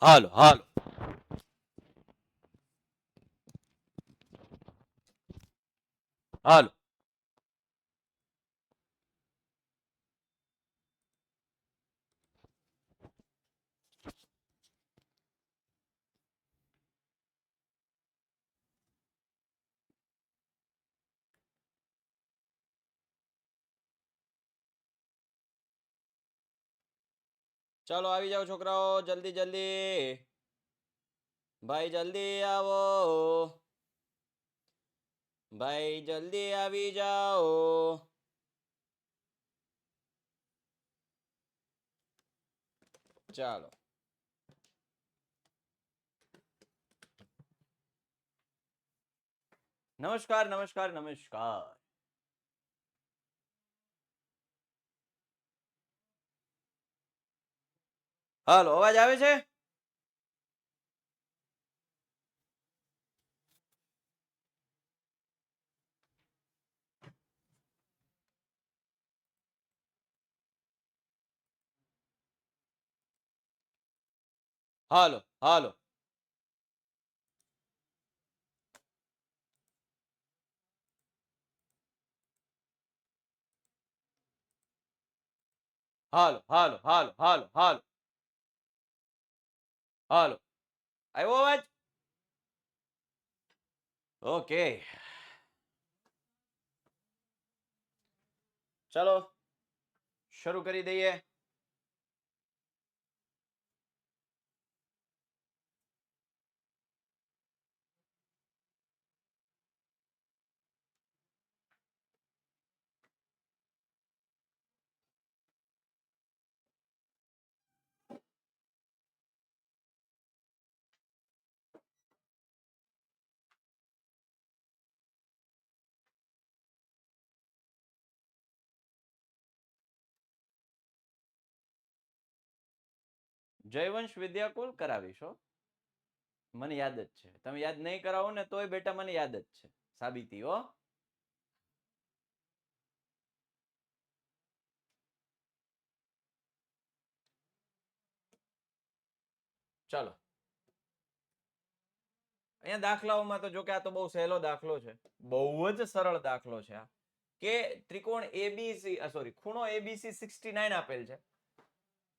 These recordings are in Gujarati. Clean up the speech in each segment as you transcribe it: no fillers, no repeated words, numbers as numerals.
હાલો હાલો હાલો. ચાલો આવી જાઓ છોકરાઓ, જલ્દી જલ્દી. ભાઈ જલ્દી આવો. ભાઈ જલ્દી આવી જાઓ. ચાલો. નમસ્કાર નમસ્કાર નમસ્કાર. હાલો, અવાજ આવે છે? હાલો હાલો. હાલો હાલો હાલો હાલો હાલો હાલો. આવ્યો અવાજ? ઓકે. ચલો શરૂ કરી દઈએ. જયવંશ વિદ્યાકુલ કરાવીશો, મને યાદ જ છે. તમે યાદ નહીં કરાવો ને તોય બેટા મને યાદ જ છે. સાબિતી હો. ચાલો અહીંયા દાખલાઓમાં તો જો કે આ તો બહુ સહેલો દાખલો છે, બહુ જ સરળ દાખલો છે આ. કે ત્રિકોણ એબીસી સોરી ખૂણો એબીસી 69 આપેલ છે.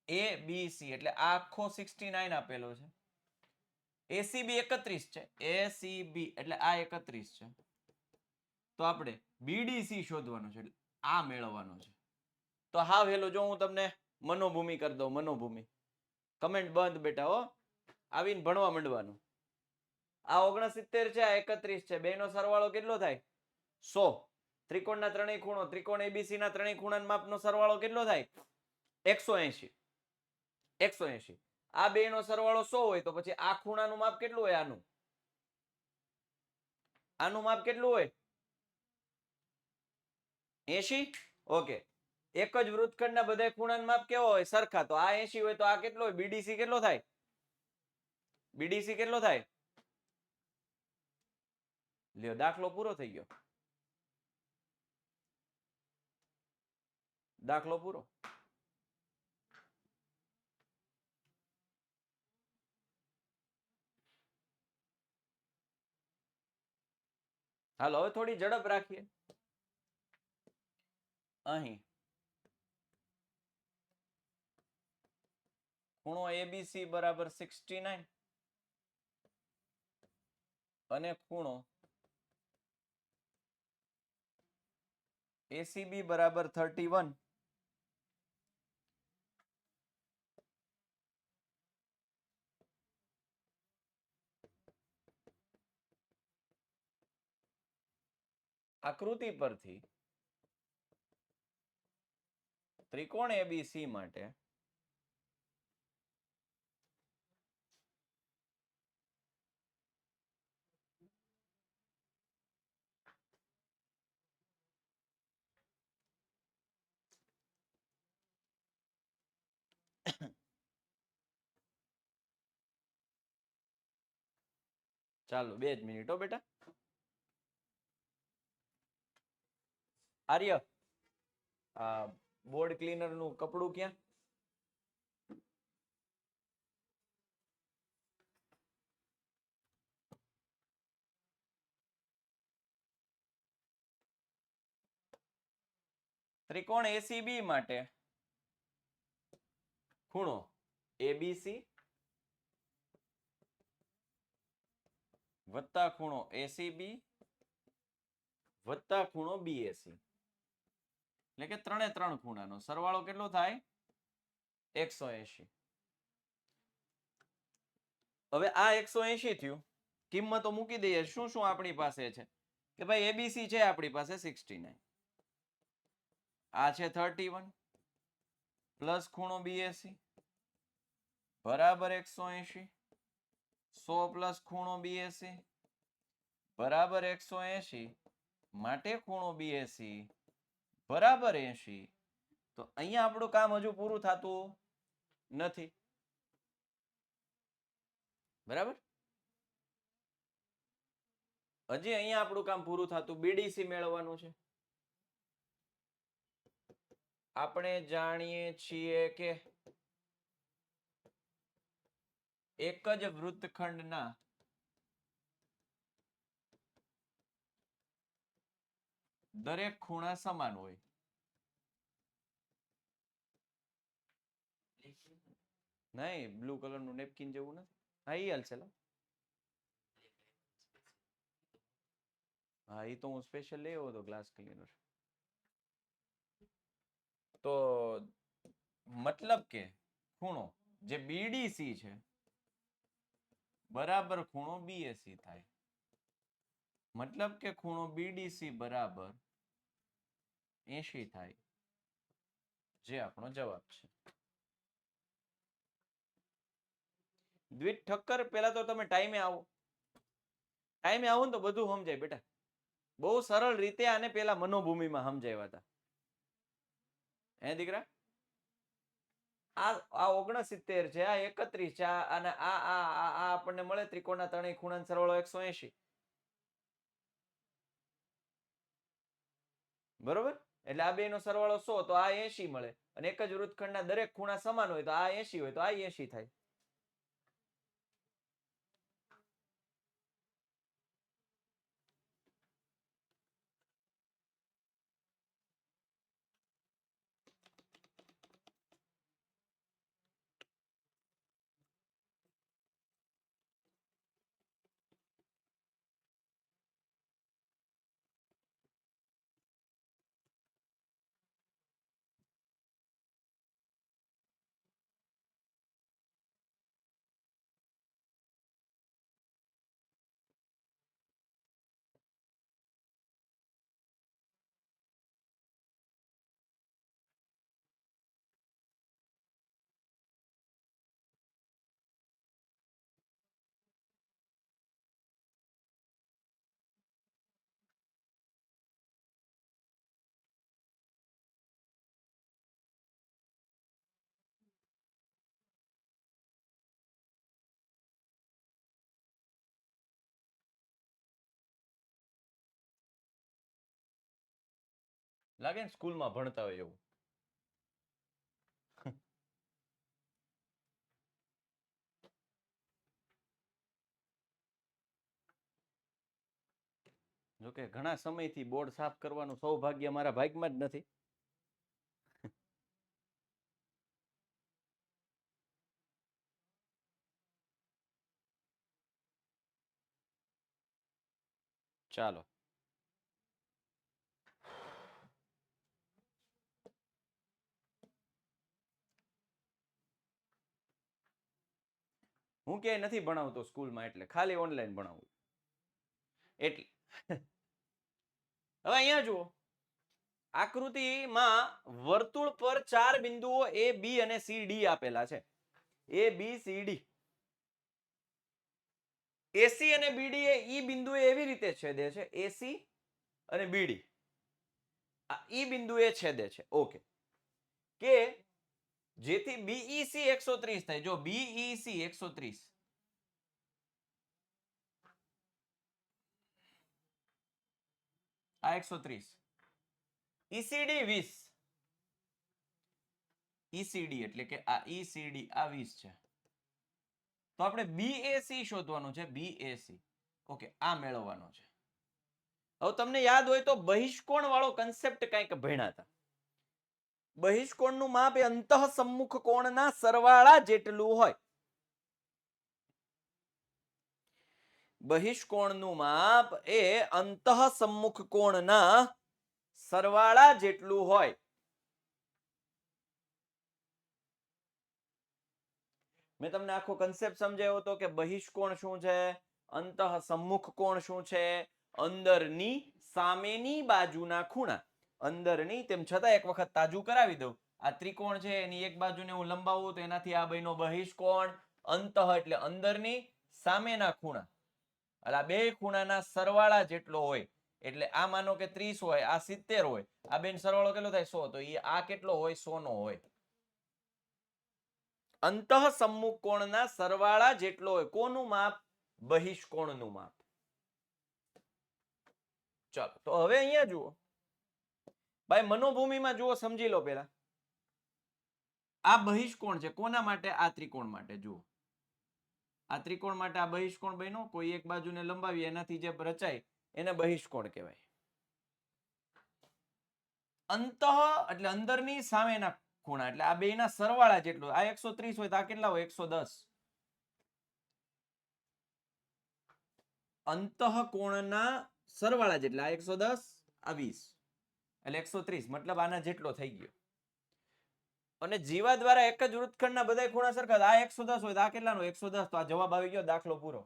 એબીસી એટલે આખો 69 આપેલો છે. એસીબી 31 છે. એસીબી એટલે આ 31 છે. તો આપણે બીડીસી શોધવાનો છે, એટલે આ મેળવવાનો છે. તો હા હેલો, જો હું તમને મનોભૂમિ કરી દઉં. મનોભૂમિ કમેન્ટ બંધ બેટા હો, આવીને ભણવા માંડવાનું. આ 69 છે, આ 31 છે. બેનો સરવાળો કેટલો થાય? 100. ત્રિકોણના ત્રણેય ખૂણો, ત્રિકોણ એબીસી ના ત્રણેય ખૂણાના માપનો સરવાળો કેટલો થાય? 180. 180. આ બે નો સરવાળો 100 હોય તો પછી આ ખૂણાનું માપ કેટલું હોય? આનું માપ કેટલું હોય? 80. ઓકે. એક જ વૃત્તખંડના બધા ખૂણાનું માપ કેવો હોય? સરખા. તો આ 80 હોય તો આ કેટલો હોય? બીડીસી કેટલો થાય? બીડીસી કેટલો થાય? લ્યો, દાખલો પૂરો થઈ ગયો. દાખલો પૂરો. હાલો હવે થોડી ઝડપ રાખીએ. અહીં ખૂણો એબીસી બરાબર 69 અને ખૂણો એસીબી બરાબર 31. આકૃતિ પરથી ત્રિકોણ એબીસી માટે ચાલો 2 જ મિનિટ હો બેટા. આર્ય, આ બોર્ડ ક્લીનર નું કપડું ક્યાં? ત્રિકોણ એસીબી માટે ખૂણો એબીસી વત્તા ખૂણો એસીબી વત્તા ખૂણો બીએસી એટલે કે ત્રણે ત્રણ ખૂણાનો સરવાળો કેટલો થાય 180. હવે આ 180 થયું, કિંમતો મૂકી દઈએ. શું શું આપણી પાસે છે કે ભાઈ એબીસી છે આપણી પાસે 69, આ છે 31 પ્લસ ખૂણો બીએસી બરાબર 180, 100 પ્લસ ખૂણો બીએસી બરાબર 180 માટે ખૂણો બીએસી બરાબર 80. તો અહીંયા આપણું કામ હજુ પૂરું થતું નથી. બરાબર, હજી અહીંયા આપણું કામ પૂરું થતું. બીડીસી મેળવવાનું છે. આપણે જાણીએ છીએ કે એક જ વૃત્તખંડના દરેક ખૂણા સમાન હોય. નહીં, બ્લુ કલરનું નેપકિન જેવું નથી. હા, ઈ હાલશે. હા, એ તો હું સ્પેશિયલ લઈ આવ્યો હતો ગ્લાસ ક્લીનર. તો મતલબ કે ખૂણો જે બીડીસી છે બરાબર ખૂણો બીએસી થાય. મતલબ કે ખૂણો બીડીસી બરાબર 80 થાય, જે આપણો જવાબ છે. દ્વિત ઠક્કર, પેલા તો તમે ટાઈમે આવો. ટાઈમે આવો ને તો બધું સમજાય બેટા. બહુ સરળ રીતે આને પેલા મનોભૂમિમાં સમજાવ્યા હતા. હે દીકરા? આ 69 છે, આ 31 છે, અને આ આપણને મળે ત્રિકોણના ત્રણેય ખૂણાનો સરવાળો 180. બરોબર, એટલે આ બે નો સરવાળો 100, તો આ 80 મળે. અને એક જ વૃત્તખંડના દરેક ખૂણા સમાન હોય તો આ 80 હોય તો આ 80 થાય. લાગે ને સ્કૂલમાં ભણતા હોય એવું. જોકે ઘણા સમયથી બોર્ડ સાફ કરવાનું સૌભાગ્ય મારા ભાગમાં જ નથી. ચાલો, હું ક્યાંય નથી ભણાવતો સ્કૂલમાં, એટલે ખાલી ઓનલાઈન ભણાવું. એટલે હવે અહીંયા જુઓ, આકૃતિમાં વર્તુળ પર 4 બિંદુઓ A, B અને C, D આપેલા છે. A, B, C, D. AC અને BD એ ઈ બિંદુએ એવી રીતે છેદે છે, AC અને BD આ ઈ બિંદુએ છેદે છે. ઓકે, કે જેથી BEC 130 થાય. જો BEC 130, આ 130, ECD 20, ECD એટલે કે આ ECD આ 20 છે. તો આપણે BAC શોધવાનું છે. BAC, ઓકે, આ મેળવવાનો છે. હવે તમને યાદ હોય તો બહિષ્કોણ વાળો કન્સેપ્ટ કંઈક ભણ્યા હતા. બહિષ્કોણનું માપ એ અંતઃસમ્મુખ કોણના સરવાળા જેટલું હોય. બહિષ્કોણનું માપ એ અંતઃસમ્મુખ કોણના સરવાળા જેટલું હોય. મેં તમને આખો કન્સેપ્ટ સમજાવ્યો હતો કે બહિષ્કોણ શું છે, અંતઃસમ્મુખ કોણ શું છે, અંદરની સામેની બાજુના ખૂણા. અંદરની, તેમ છતાં એક વખત તાજું કરાવી દઉં. આ ત્રિકોણ છે, એની એક બાજુને હું લંબાવું તો એનાથી આ બન્યો બહિષ્કોણ. અંતઃ એટલે અંદરની, સામેના ખૂણા, એટલે આ બે ખૂણાના સરવાળા જેટલો હોય. એટલે આ માનો કે 30 હોય, આ 70 હોય, આ બેન સરવાળો કેટલો થાય? 100. તો એ આ કેટલો હોય? 100 નો હોય. અંતઃસમ્મુખ કોણના સરવાળા જેટલો હોય. કોનું માપ? બહિષ્કોણનું માપ. ચાલો, તો હવે અહીંયા જુઓ ભાઈ, મનોભૂમિમાં જુઓ, સમજી લો પેલા. આ બહિષ્કોણ છે કોના માટે? આ ત્રિકોણ માટે. જુઓ, આ ત્રિકોણ માટે આ બહિષ્કોણ બન્યો. કોઈ એક બાજુને લંબાવી એનાથી જે રચાય એને બહિષ્કોણ કહેવાય. અંતઃ એટલે અંદરની સામેના ખૂણા, એટલે આ બેના સરવાળા જેટલું. આ 130 હોય તો આ કેટલા હોય? 110. અંતઃકોણના સરવાળા જેટલા. આ 110, આ 20, એટલે 130. મતલબ આના જેટલો થઈ ગયો. અને જીવા દ્વારા એક જ વૃત્તખંડના બધા ખૂણા સરખા. આ 110 હોય તો આ કેટલાનો? 110. તો આ જવાબ આવી ગયો, દાખલો પૂરો.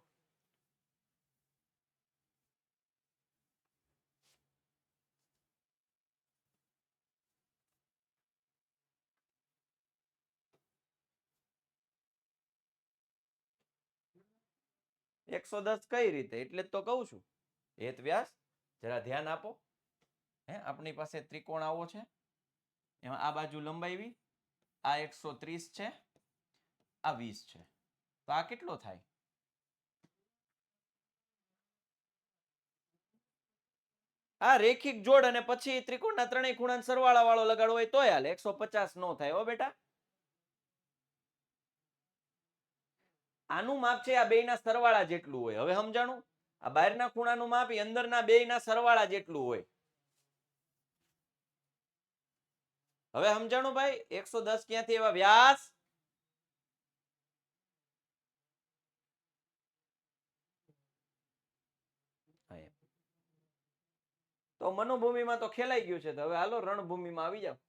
એકસો દસ કઈ રીતે? એટલે જ તો કહું છું. હેત વ્યાસ જરા ધ્યાન આપો. આપણી પાસે ત્રિકોણ આવો છે, એમાં આ બાજુ લંબાવી, આ 130 છે, આ 20 છે. તો આ કેટલો થાય? આ રેખિક જોડ અને પછી ત્રિકોણના ત્રણેય ખૂણા સરવાળા વાળો લગાડવો હોય તોય હાલે. 150 નો થાય હો બેટા. આનું માપ છે આ બેયના સરવાળા જેટલું હોય. હવે સમજાણું? આ બહારના ખૂણાનું માપ એ અંદરના બેયના સરવાળા જેટલું હોય. હવે સમજાણું ભાઈ? 110 ક્યાંથી એવા વ્યાસ? તો મનોભૂમિમાં તો ખેલાઈ ગયું છે. તો હવે હાલો રણભૂમિમાં આવી જાવ.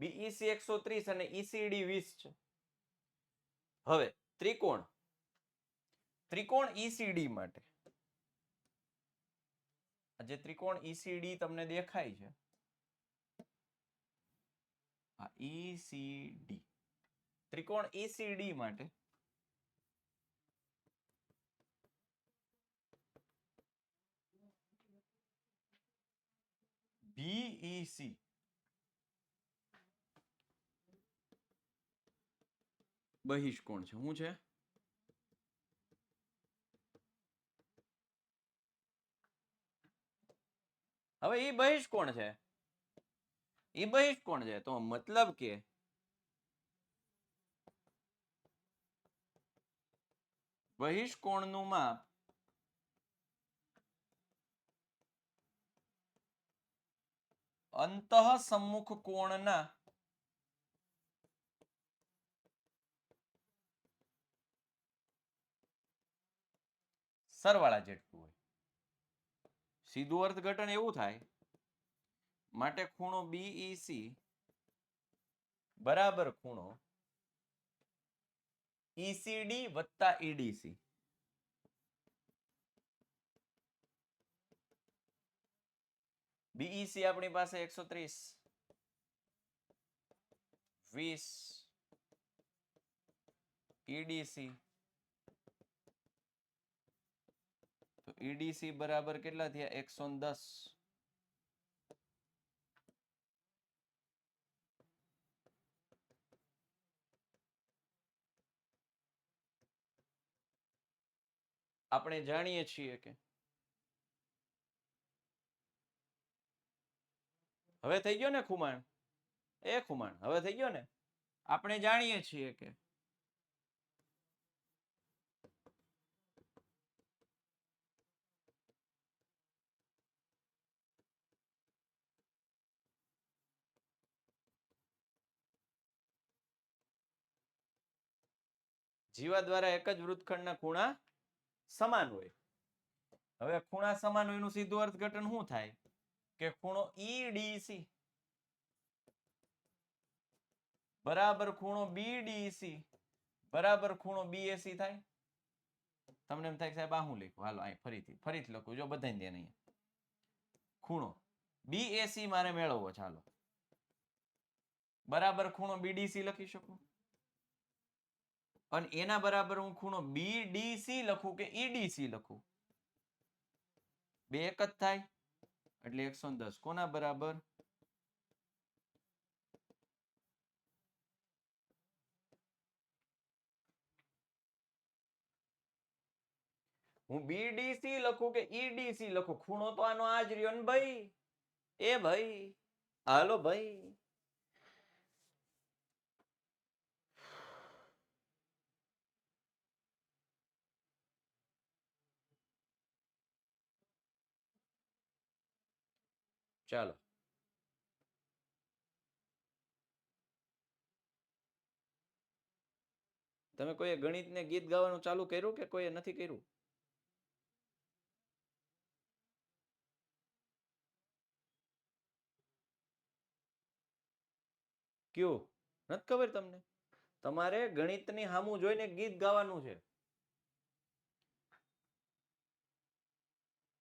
BEC 130 અને ECD 20 છે. હવે ત્રિકોણ ECD માટે, જે ત્રિકોણ ECD તમને દેખાય છે, આ ECD ત્રિકોણ ECD માટે BEC બહિષ્કોણ છે. શું છે? હવે એ બહિષ્કોણ છે, એ બહિષ્કોણ છે. તો મતલબ કે બહિષ્કોણનું માપ અંતઃસમ્મુખ કોણના સરવાળા જેટલું હોય. સીધું અર્થઘટન એવું થાય, માટે ખૂણો BEC બરાબર ખૂણો ECD વત્તા EDC. BEC આપણી પાસે 130, 20, EDC તો EDC બરાબર કેટલા થયા? 110. આપણે જાણીએ છીએ કે હવે થઈ ગયો ને ખુમાણ, એ ખુમાણ હવે થઈ ગયો ને, આપણે જાણીએ છીએ કે જીવા દ્વારા એક જ વૃત્તખંડના ખૂણા સમાન હોય. હવે ખૂણા સમાન હોય એનું સીધું અર્થઘટન શું થાય કે ખૂણો EDC બરાબર ખૂણો BDC બરાબર ખૂણો BAC થાય. તમને એમ થાય સાહેબ આ હું લખ્યું, હાલો અહીં ફરીથી લખું, જો બધાને ધ્યાન અહીંયા. ખૂણો BAC મારે મેળવવો, ચાલો બરાબર ખૂણો BDC લખી શકું, અને એના બરાબર હું ખૂણો BDC લખું કે EDC લખું, બે એક જ થાય, એટલે 110 કોના બરાબર? હું BDC લખું કે EDC લખું, ખૂણો તો આનો આ જ રહ્યો ને ભાઈ. એ ભાઈ હાલો ભાઈ, ચાલો તમે કોઈ ગણિતને ગીત ગાવાનું ચાલુ કર્યું કે કોઈ નથી કર્યું? કયું નથી ખબર તમને? તમારે ગણિતની સામું જોઈને ગીત ગાવાનું છે.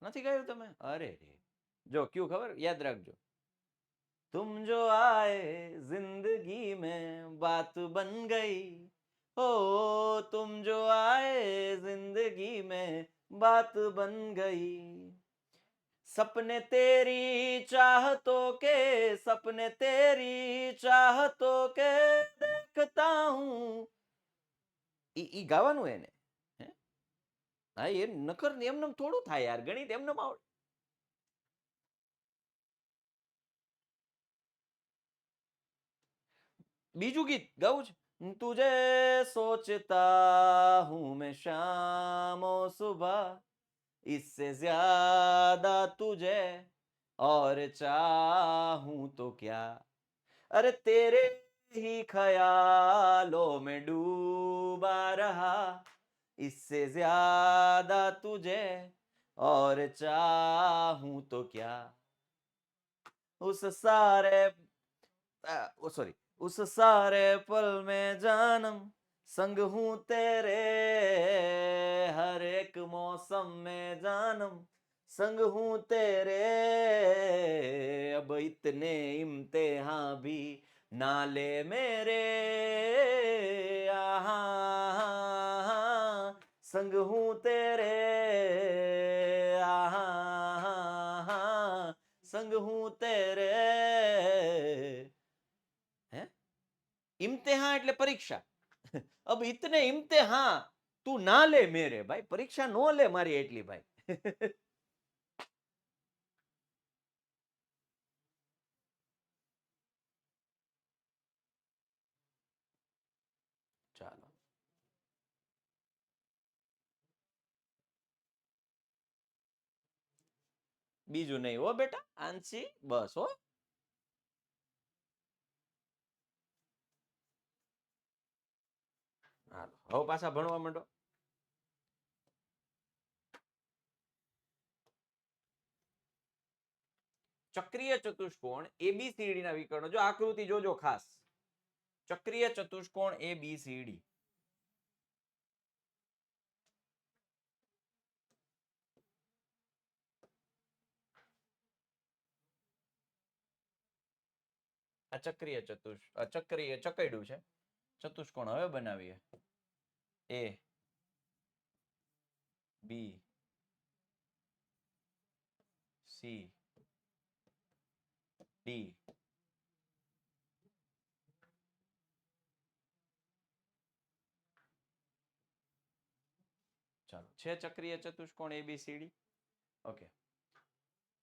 નથી ગાયું તમે? અરે રે, જો કયું ખબર, યાદ રાખજો. तुम जो आए जिंदगी में बात बन गई, हो तुम जो आए जिंदगी में बात बन गई, सपने तेरी चाहतों के, सपने तेरी चाहतों के देखता हूं. ઈ ગાવાનું એને, હા એ નકર એમને થોડું થાય યાર, ગણિત એમને આવડે. બીજું ગીત ગાવું છે. तुझे सोचता हूं मैं शाम और सुबह, इससे ज्यादा तुझे और चाहूं तो क्या, अरे तेरे ही ख्यालों में डूबा रहा, इससे ज्यादा तुझे और चाहूं तो क्या, उस सारे सॉरी उस सारे पल में जानम संग हूं तेरे, हर एक मौसम में जानम संग हूं तेरे, अब इतने इम्तिहान भी ना ले मेरे, आहा संग हूं तेरे, आहा संग हूं तेरे. इम्तिहान એટલે પરીક્ષા. अब इतने इम्तिहान તું ના લે મેરે, ભાઈ પરીક્ષા નો લે મારી એટલી ભાઈ. ચાલો બીજું નહીં હો બેટા, આંસી બસ હો. હાલો હવે પાછા ભણવા માંડો. ચક્રીય ચતુષ્કોણ ABCD ના વિકર્ણો, જો આકૃતિ જોજો ખાસ. ચક્રીય ચતુષ્કોણ ABCD, આ ચક્રીય ચક્રીય ચકડ્યું છે. ચતુષ્કોણ હવે બનાવીએ. A B C D ચાલો છે ચક્રીય ચતુષ્કોણ એબીસીડી. ઓકે,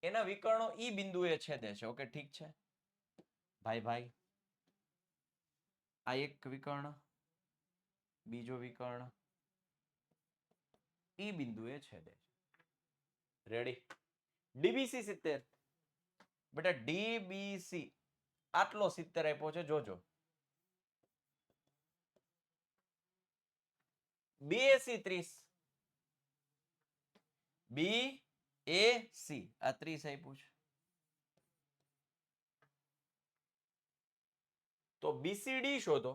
એના વિકર્ણો ઈ બિંદુએ છેદે છે. ઓકે, ઠીક છે ભાઈ ભાઈ. આ એક વિકર્ણ, બીજો વિકર્ણ ઈ બિંદુએ છેદે છે. રેડી? ડીબીસી 70. બેટા ડીબીસી આટલો 70 આપ્યો છે, જોજો. બીએસી 30, બીએસી આ 30 આપ્યું છે. તો બીસીડી શોધો.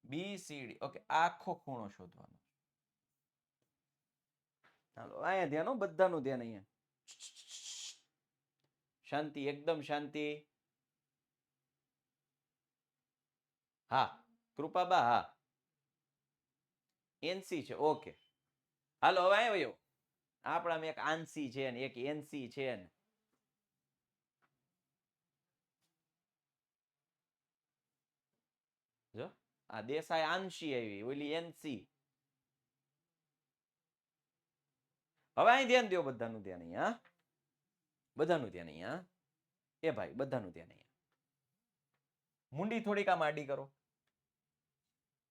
બીસીડી. ઓકે, આખો ખૂણો શોધવાનો. ચાલો અહીંયા ધ્યાન, હો બધાનું ધ્યાન. અહીંયા શાંતિ, એકદમ શાંતિ. હા કૃપાબા, હા એનસી છે. ઓકે, હાલો હવે આવ્યો. આપણામાં એક આંસી છે ને એક એનસી છે ને. જો આ દેસાઈ આંશી આવી, ઓલી એનસી. હવે અહીં ધ્યાન દો, બધાનું ધ્યાન અહીંયા, બધાનું ધ્યાન અહીંયા. એ ભાઈ બધાનું ધ્યાન અહીંયા. મુંડી થોડીક આમ આડી કરો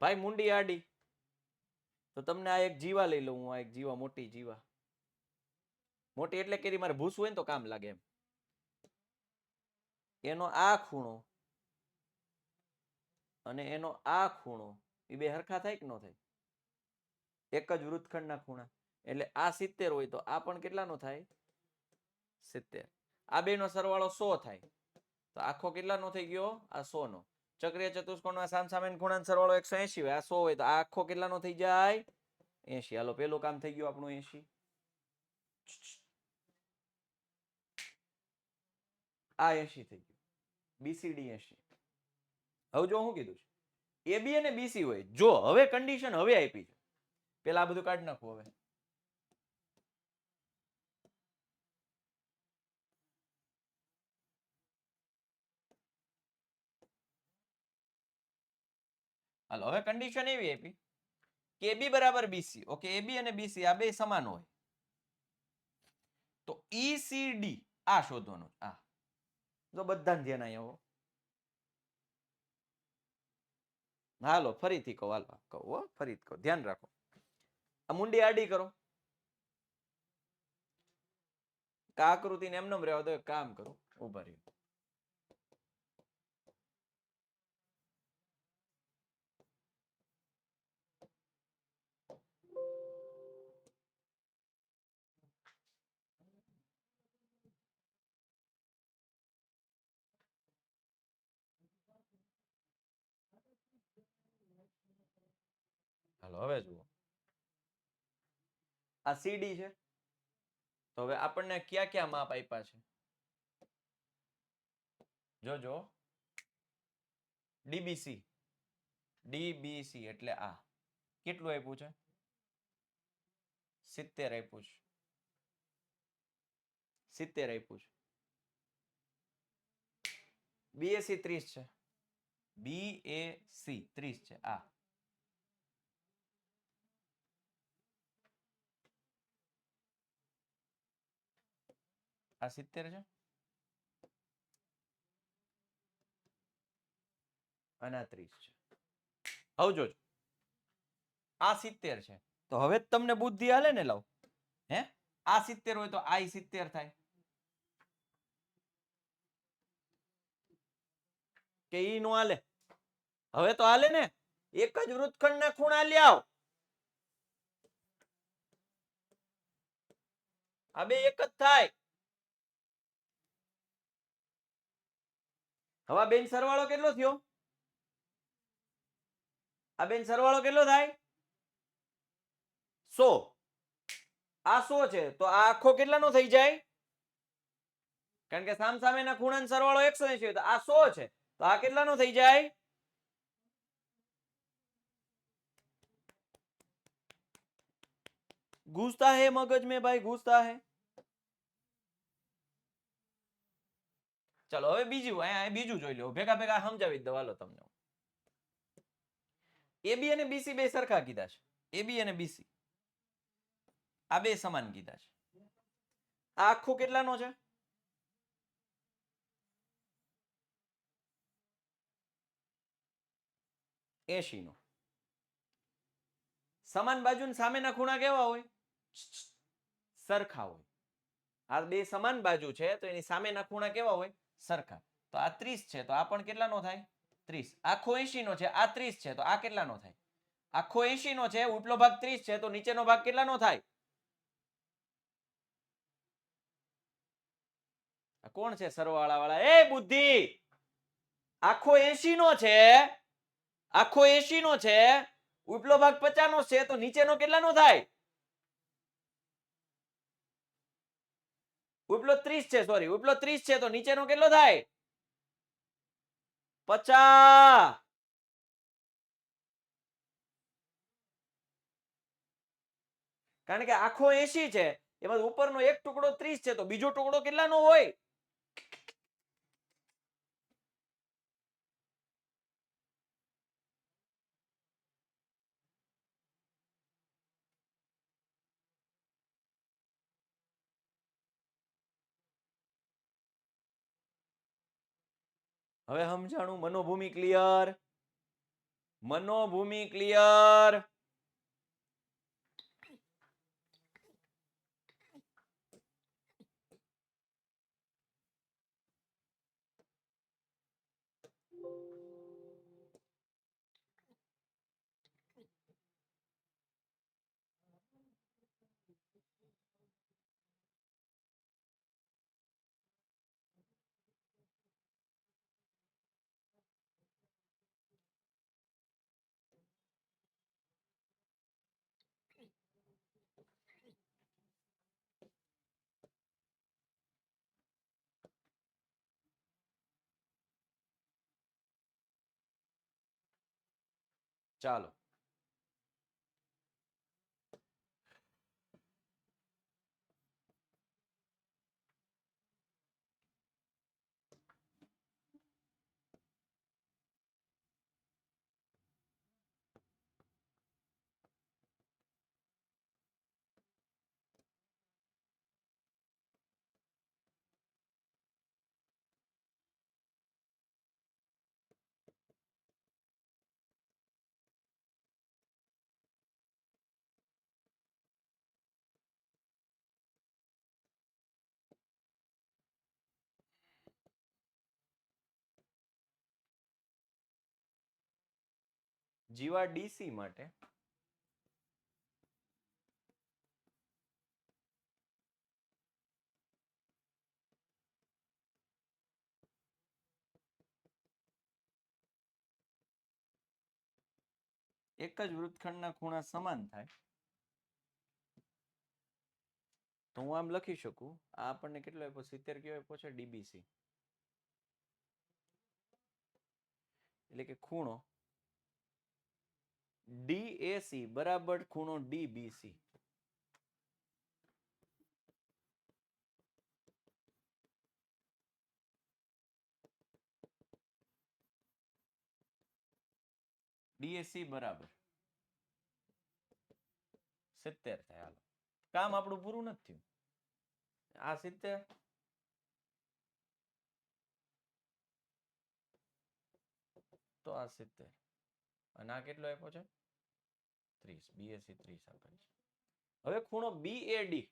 ભાઈ, મુંડી આડી. તો તમને આ એક જીવા લઈ લઉં હું. આ એક જીવા, મોટી જીવા. મોટી એટલે કેરી મારે ભૂસવું હોય ને તો કામ લાગે એમ. એનો આ ખૂણો અને એનો આ ખૂણો એ બે હરખા થાય કે ન થાય? એક જ વૃત્તખંડના ખૂણા. એટલે આ 70 હોય તો આ પણ કેટલાનો થાય? 70. આ બે નો સરવાળો 100 થાય. તો આખો કેટલાનો થઈ ગયો? આ 100 નો. ચક્રીય ચતુષ્કોણમાં સામસામેના ખૂણાનો સરવાળો 180 હોય, આ 100 હોય તો આ આખો કેટલાનો થઈ જાય? 80. હાલો પેલું કામ થઈ ગયું આપણું 80. આ 80 થઈ ગયું. બીસીડી 80. હવે જો હું કીધું છે એબી અને બીસી હોય. જો હવે કન્ડિશન હવે આપી છે. પેલા આ બધું કાઢી નાખવું. હવે હાલો હવે કન્ડિશન એવી આપી કે એબી બરાબર બીસી. ઓકે, એબી અને બીસી આ બે સમાન હોય તો ઈસીડી આ શોધવાનું. આ જો બધાને ધ્યાન અહીંયા. હાલો ફરીથી કહો, હાલો કહો, ફરીથી કહો, ધ્યાન રાખો. આ મુંડી આડી કરો. આકૃતિને એમને રહેવા દો. એક કામ કરો, ઉભા રહ્યો. હાલો હવે જુઓ, આ સીડી છે. તો હવે આપણને ક્યાં ક્યાં માપ આપ્યા છે જોજો. ડીબીસી, ડીબીસી એટલે આ કેટલું આપ્યું છે? 70 આપ્યું છે. 70 આપ્યું છે. બીએસી 30 છે. બીએસી 30 છે. આ આ 70 છે અને આ 30 છે. હવે જોજો, આ 70 છે તો હવે તમને બુદ્ધિ હાલે ને? લાવ, હે આ 70 હોય તો આ 70 થાય કે ઈ નો હાલે? હવે તો હાલે ને. એક જ વૃત્તખંડના ખૂણા લ્યાવ. આ બે એક જ થાય. હવે આ બેન સરવાળો કેટલો થયો? આ બેન સરવાળો કેટલો થાય? 100. આ 100 છે તો આ આખો કેટલાનો થઈ જાય? કારણ કે સામસામેના ખૂણાનો સરવાળો 180 તો આ 100 છે તો આ કેટલાનો થઈ જાય? घुसता है मगज में भाई, घुसता है. ચલો હવે બીજું, અહીંયા બીજું જોઈ લો. ભેગા ભેગા સમજાવી દો હાલો તમને. એબી અને બીસી બે સરખા કીધા છે. એબી અને બીસી આ બે સમાન કીધા છે. આ આખું કેટલાનો છે? એસી નો. સમાન બાજુ સામેના ખૂણા કેવા હોય? સરખા હોય. આ બે સમાન બાજુ છે તો એની સામેના ખૂણા કેવા હોય? સરખા. તો આ 30 છે તો આ પણ કેટલાનો થાય? 30. આખો 80 નો છે, આ 30 છે તો આ કેટલાનો થાય? આખો 80 નો છે, ઉપલો ભાગ 30 છે તો નીચેનો ભાગ કેટલાનો થાય? કોણ છે સરવાળા વાળા? એ બુદ્ધિ! આખો 80 નો છે, આખો 80 નો છે, ઉપલો ભાગ 50 નો છે તો નીચેનો કેટલાનો થાય? ઉપલો 30 છે, સોરી, ઉપલો 30 છે તો નીચેનો કેટલો થાય? 50. કારણ કે આખો 80 છે, એમાં ઉપરનો એક ટુકડો 30 છે તો બીજો ટુકડો કેટલાનો હોય? હવે સમજાણું? મનોભૂમિ ક્લિયર? મનોભૂમિ ક્લિયર? ચાલો. જીવા ડીસી માટે એક જ વૃત્તખંડના ખૂણા સમાન થાય તો હું આમ લખી શકું, આ આપણને કેટલો આપ્યો? 70 કયો આપ્યો છે? ડીબીસી. એટલે કે ખૂણો ડીએસી બરાબર ખૂણો ડીબીસી. ડીએસી બરાબર 70 થાય. હાલો, કામ આપણું પૂરું નથી થયું. આ 70 તો આ 70 અને આ કેટલો આપ્યો છે? 30. બીએસી 30 આપેલ છે. હવે ખૂણો બીએડી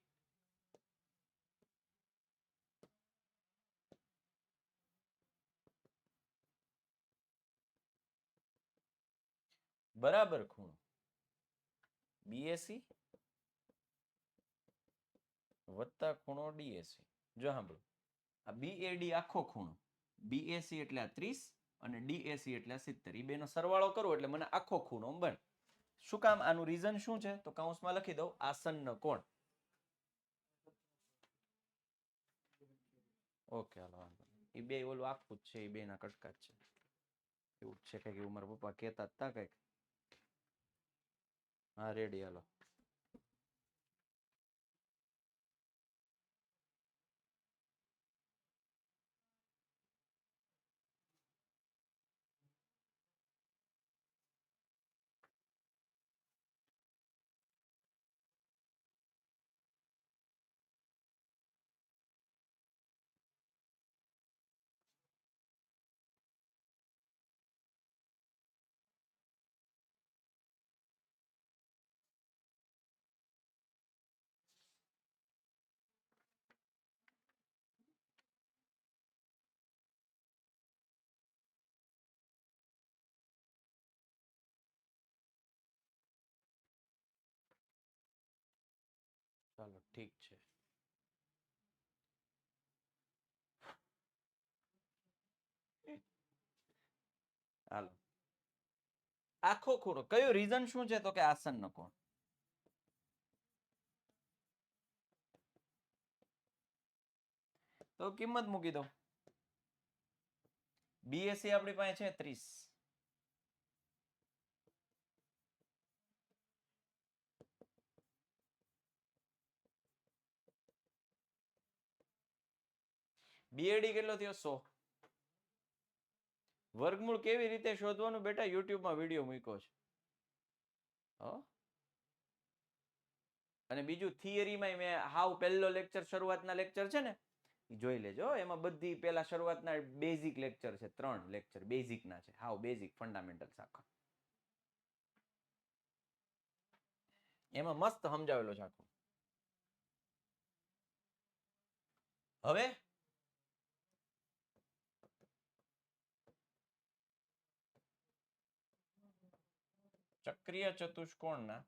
બરાબર ખૂણો બીએસી વત્તા ખૂણો ડીએસી. જો સાંભળો, આ બીએડી આખો ખૂણો, બીએસી એટલે આ 30 અને ડીએસી એટલે 70, એ બેનો સરવાળો કરો એટલે મને આખો ખૂણો બને. શું કામ? આનું રીઝન શું છે? તો કૌંસમાં લખી દઉં, આસન્ન કોણ. ઓકે, હાલો વાંધો નહીં. એ બે ઓલું આખું જ છે, એ બે ના કટકા જ છે. એવું જ છે કઈક, એવું મારા પપ્પા કહેતા હતા કઈક. હા, રેડી, હાલો. ઠીક છે. હાલો, આખો ખૂણો કયું રીઝન શું છે? તો કે આસન્ન કોણ. તો કિંમત મૂકી દો. બીએસસી આપણી પાસે છે 30. બીએડી કેટલો થયો? 100. વર્ગમૂળ કેવી રીતે શોધવાનું? બેટા યુટ્યુબમાં વિડીયો મૂક્યો છે. અને બીજું થિયરીમાં મેં હાવ પહેલો લેક્ચર, શરૂઆતના લેક્ચર છે ને, જોઈ લેજો. એમાં બધી પેલા શરૂઆતના બેઝિક લેક્ચર છે, 3 લેક્ચર બેઝિકના છે, હાવ બેઝિક ફંડામેન્ટલ્સ આખા. એમાં મસ્ત સમજાવેલો છે આખું. હવે ચક્રીય ચતુષ્કોણના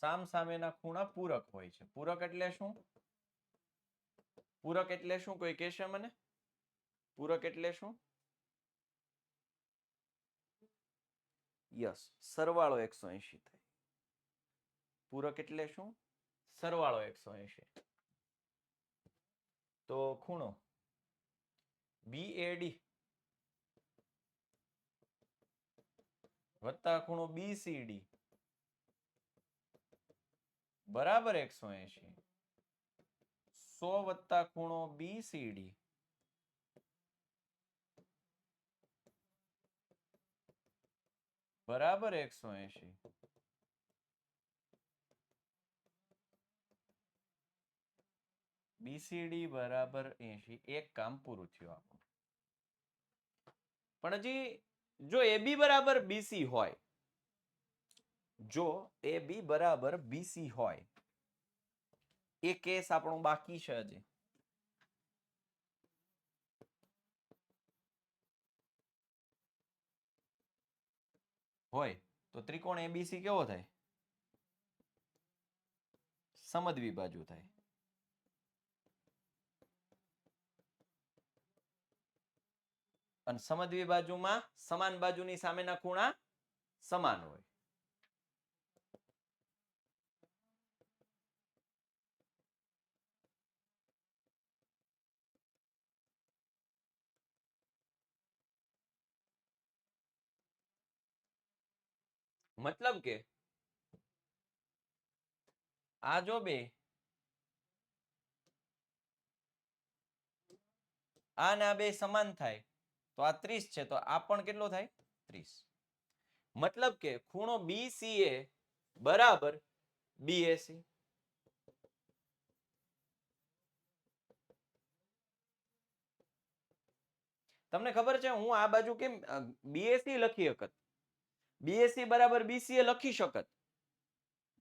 સામસામેના ખૂણા પૂરક હોય છે. પૂરક એટલે શું? પૂરક એટલે શું? કોઈ કહેશે મને? પૂરક એટલે શું? યસ, સરવાળો 180 થાય. પૂરક એટલે શું? સરવાળો 180. તો ખૂણો BAD વત્તા ખૂણો BCD બરાબર 180. 100 વત્તા ખૂણો BCD બરાબર 180. BCD બરાબર 80. એક કામ પૂરું થયું આપણું. પણ હજી જો AB બરાબર BC હોય, જો AB બરાબર BC હોય, એ કેસ આપણો બાકી છે હજી. હોય તો ત્રિકોણ ABC કેવો થાય? સમદ્વિ બાજુ થાય. અને સમદ્વિ બાજુમાં સમાન બાજુની સામેના ખૂણા સમાન હોય. મતલબ કે આ જો બે આ ને આ બે સમાન થાય તો આ 30 છે, તો આ પણ કેટલો થાય? 30. મતલબ કે ખૂણો BCA બરાબર BAC. તમને ખબર છે હું આ બાજુ કેમ BAC લખી શકત, BAC બરાબર BCA લખી શકત,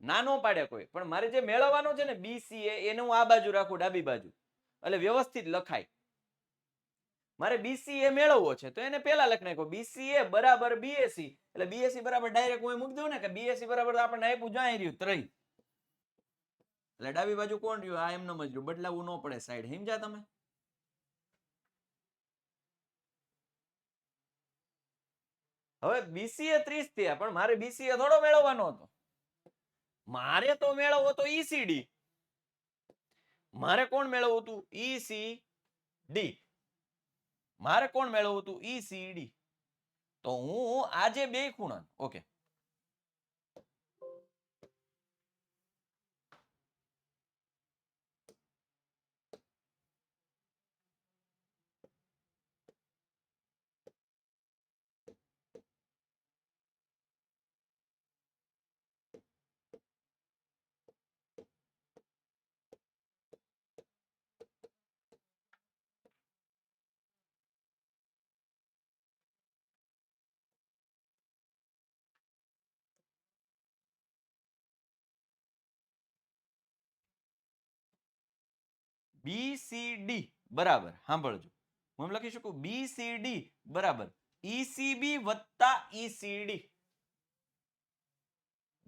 નાનો પાડે કોઈ, પણ મારે જે મેળવવાનો છે ને BCA એને હું આ બાજુ રાખું, ડાબી બાજુ, એટલે વ્યવસ્થિત લખાય. મારે BCA મેળવવો છે તો એને પહેલા લખી નાખો BCA બરાબર BAC, એટલે BAC બરાબર ડાયરેક્ટ હું મૂકી દઉં ને કે BAC બરાબર આપણને આપ્યું જાય રહ્યું 3, એટલે ડાબી બાજુ કોણ રહ્યું? આ એમને જ રહ્યું, બદલાવવું ન પડે સાઈડ. સમજ્યા તમે? હવે BCA 30 થયા, પણ મારે BCA થોડો મેળવવાનો હતો, મારે તો મેળવવો તો ECD. મારે કોણ મેળવવું હતું? ECD. મારે કોણ મેળવવું હતું? ECD. તો હું આજે બે ખૂણા, ઓકે, BCD બરાબર, સાંભળજો, હું એમ લખી શકું BCD બરાબર ECB વત્તા ECD.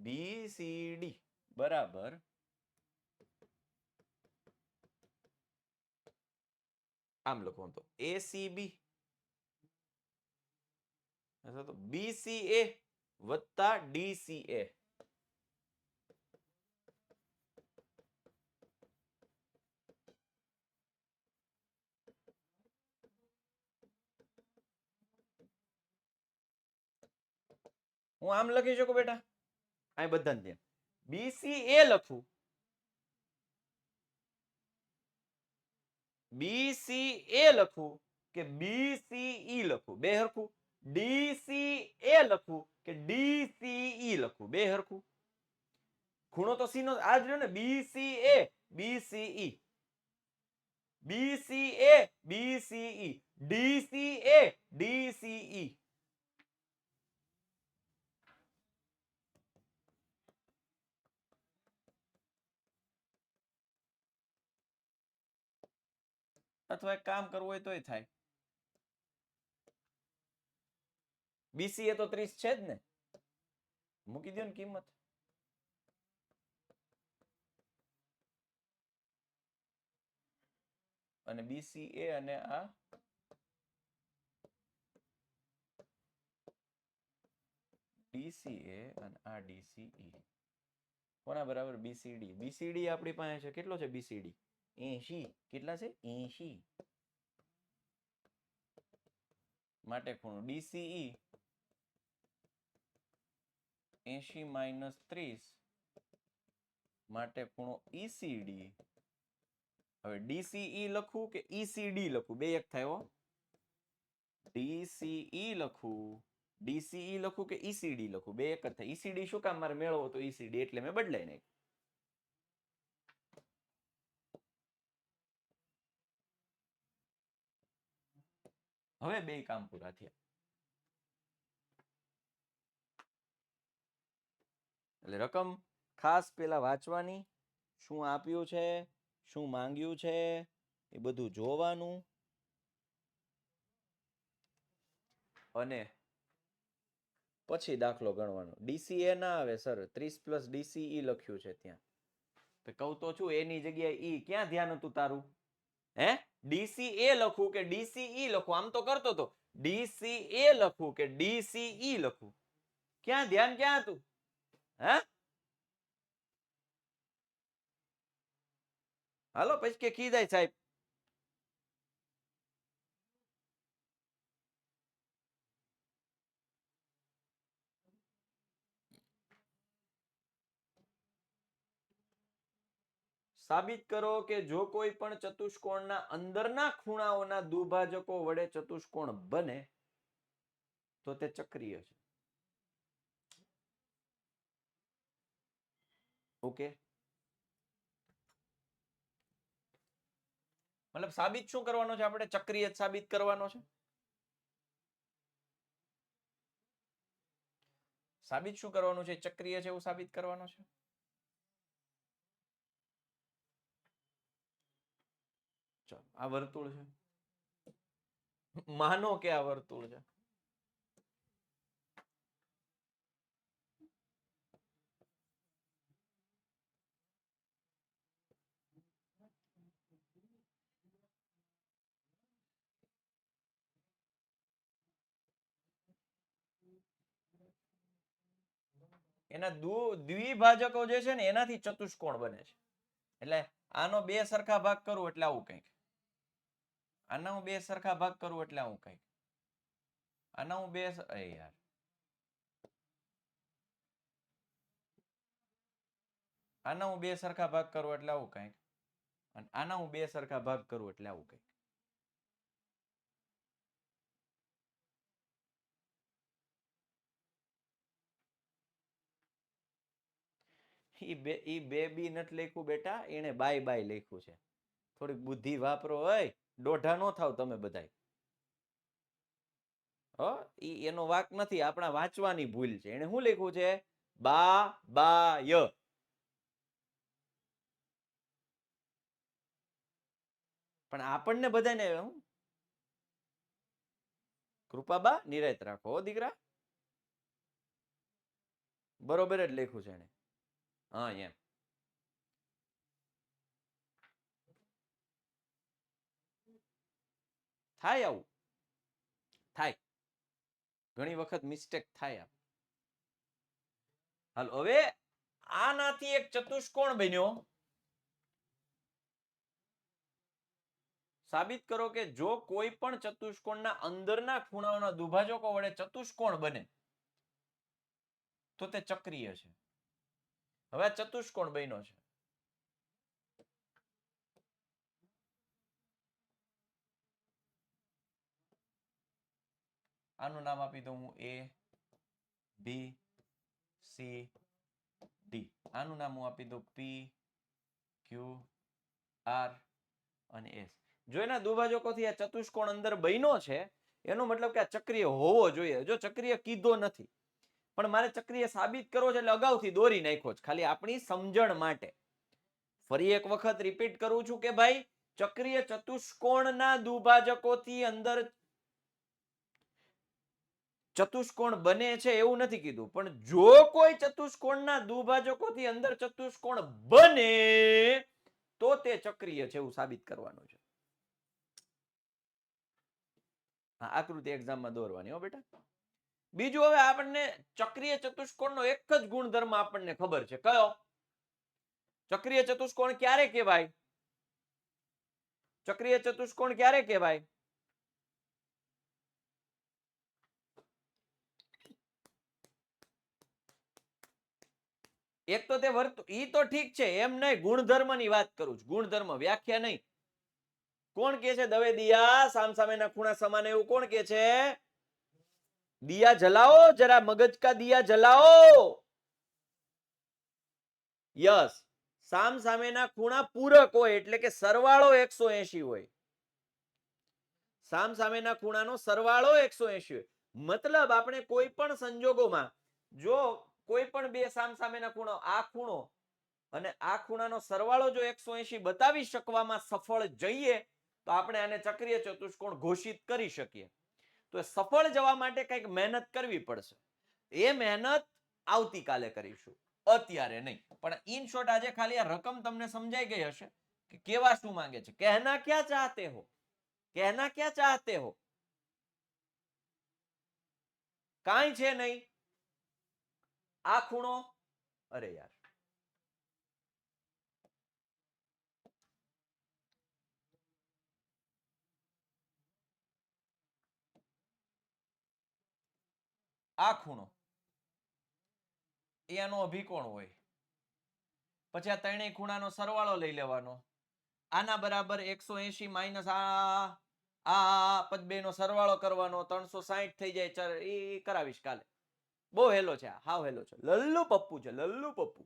BCD બરાબર આમ લખો તો ACB અથવા તો BCA વત્તા DCA. હું આમ લખી શકું બેટા, અહીં બધાને ધ્યાન. BCA લખું, BCA લખું કે BCE લખું, બે હરખું. DCA લખું કે DCE લખું, બે હરખું. ખૂણો તો સી નો આ જ રહ્યો ને, BCA BCE, BCA BCE, DCA DCE. અથવા એક કામ કરવું હોય તોય થાય. BCA તો 30 છે જ ને, મૂકી દો ને કિંમત. અને BCA અને આ DCA અને આ DCE કોના બરાબર? BCD. BCD આપણી પાસે છે, કેટલો છે BCD? 80. કેટલા છે? 80. માટે ખૂણો DCE 80 - 30 માટે ખૂણો ECD. હવે DCE લખું કે ECD લખું, બે એક થાય હો. DCE લખું, DCE લખું કે ECD લખું, બે એક જ થાય. ECD શું કામ મારે મેળવો તો ECD એટલે મેં બદલાઈ નાખ્યું. હવે બે કામ પૂરા થયા. એટલે રકમ ખાસ પેલા વાંચવાની, શું આપ્યું છે, શું માંગ્યું છે, એ બધું જોવાનું. અને પછી દાખલો ગણવાનો. DCA ના આવે સર, 30 + DCE લખ્યું છે ત્યાં. તો કહું તો છું એની જગ્યાએ ઈ, ક્યાં ધ્યાન હતું તારું? હે? DCA લખું કે DCE લખું, આમ તો કરતો તો. DCA લખું કે DCE લખું, ક્યાં ધ્યાન ક્યાં હતું? હે? હાલો પછી કે કીધાય સાહેબ. સાબિત કરો કે જો કોઈ પણ ચતુષ્કોણના અંદરના ખૂણાઓના દુભાજકો વડે ચતુષ્કોણ બને તો તે ચક્રીય છે. ઓકે, મતલબ સાબિત શું કરવાનો છે આપણે? ચક્રીય સાબિત કરવાનો છે. સાબિત શું કરવાનું છે? ચક્રીય છે એવું સાબિત કરવાનું છે. ચાલો, આ વર્તુળ છે, માનો કે આ વર્તુળ છે. એના દ્વિભાજકો જે છે ને એનાથી ચતુષ્કોણ બને છે. એટલે આનો બે સરખા ભાગ કરું એટલે આવું કંઈક, આના હું બે સરખા ભાગ કરું એટલે આવું કંઈક, આના હું બે યાર આના હું બે સરખા ભાગ કરું એટલે આવું કંઈક, અને આના હું બે સરખા ભાગ કરું એટલે આવું કંઈક. ઈ બે બી નથી લખ્યું બેટા, એને બાય બાય લખ્યું છે. થોડીક બુદ્ધિ વાપરો. હોય દોઢા નો થાવ તમે બધાય. એનો વાક નથી, આપણા વાંચવાની ભૂલ છે. એને શું લખ્યું છે? બા બાય. પણ આપણને બધાને હું કૃપાબા નિરાયત રાખો દીકરા. બરોબર જ લખ્યું છે એને. હા એમ થાય, આવું થાય, ઘણી વખત મિસ્ટેક થાય. હાલો હવે આનાથી એક ચતુષ્કોણ બન્યો. સાબિત કરો કે જો કોઈ પણ ચતુષ્કોણના અંદરના ખૂણાઓના દુભાજકો વડે ચતુષ્કોણ બને તો તે ચક્રીય છે. હવે આ ચતુષ્કોણ બન્યો છે. આનું નામ આપી દઉં હું A B C D. આનું નામ હું આપી દઉં P Q R અને S. જો એના દુભાજકોથી આ ચતુષ્કોણ અંદર બન્યો છે એનો મતલબ કે આ ચક્રીય હોવો જોઈએ. જો ચક્રીય કીધો નથી પણ મારે ચક્રીય સાબિત કરવો છે એટલે અગાઉથી દોરી નાખ્યો છે, ખાલી આપણી સમજણ માટે. ફરી એક વખત રિપીટ કરું છું કે ભાઈ ચક્રીય ચતુષ્કોણના દુભાજકોથી અંદર ચતુષ્કોણ બને છે એવું નથી કીધું, પણ જો કોઈ ચતુષ્કોણના દુભાજકોથી અંદર ચતુષ્કોણ બને તો તે ચક્રીય છે એવું સાબિત કરવાનું છે. આકૃતિ એક્ઝામમાં દોરવાની હો બેટા. બીજું હવે આપણને ચક્રીય ચતુષ્કોણનો એક જ ગુણધર્મ આપણને ખબર છે. કયો? ચક્રીય ચતુષ્કોણ ક્યારે કહેવાય? ચક્રીય ચતુષ્કોણ ક્યારે કહેવાય? એક તો તે ઈ તો ઠીક છે, એમ નહીં, ગુણધર્મની વાત કરું છું. ગુણધર્મ, વ્યાખ્યા નહીં. કોણ કે છે દવે દિયા સામસામેના ખૂણા સમાન એવું કોણ કે છે? દિયા જલાઓ, જરા મગજ કા દિયા જલાઓ. યસ, સામસામેના ખૂણા પૂરક હોય એટલે કે સરવાળો 180 હોય. સામસામેના ખૂણાનો સરવાળો 180 હોય. મતલબ આપણે કોઈ પણ સંજોગોમાં જો કોઈ પણ બે સામસામેના ખૂણો, આ ખૂણો અને આ ખૂણાનો સરવાળો જો 180 બતાવી શકવામાં સફળ જઈએ તો આપણે આને ચક્રીય ચતુષ્કોણ ઘોષિત કરી શકીએ. તો સફળ જવા માટે કંઈક મહેનત કરવી પડશે. એ મહેનત આવતીકાલે કરીશું, અત્યારે નહીં. પણ ઇન શોર્ટ આજે ખાલી આ રકમ તમને સમજાઈ ગઈ હશે કે કેવા શું માંગે છે. કહેના ક્યાં ચાહતે હો, કહેના ક્યાં ચાહતે હો? કાંઈ છે નહીં. આ ખૂણો, અરે યાર, આ ખૂણો એનો અભિકોણ હોય. પછી આ ત્રણેય ખૂણાનો સરવાળો લઈ લેવાનો. આના બરાબર 180 માઇનસ આ પદ બે નો સરવાળો કરવાનો, 360 થઈ જાય. એ કરાવીશ કાલે. બહુ હેલો છે, હાવ હેલો છે, લલ્લુ પપ્પુ છે, લલ્લુ પપ્પુ.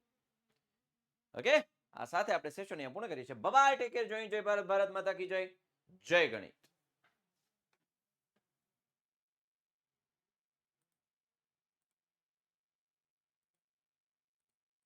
ઓકે, આ સાથે આપણે સેશન અહીંયા પૂર્ણ કરીએ છીએ. બાય, ટેક કેર, જય ભારત, ભારત માતા કી જય, જય ગણિત.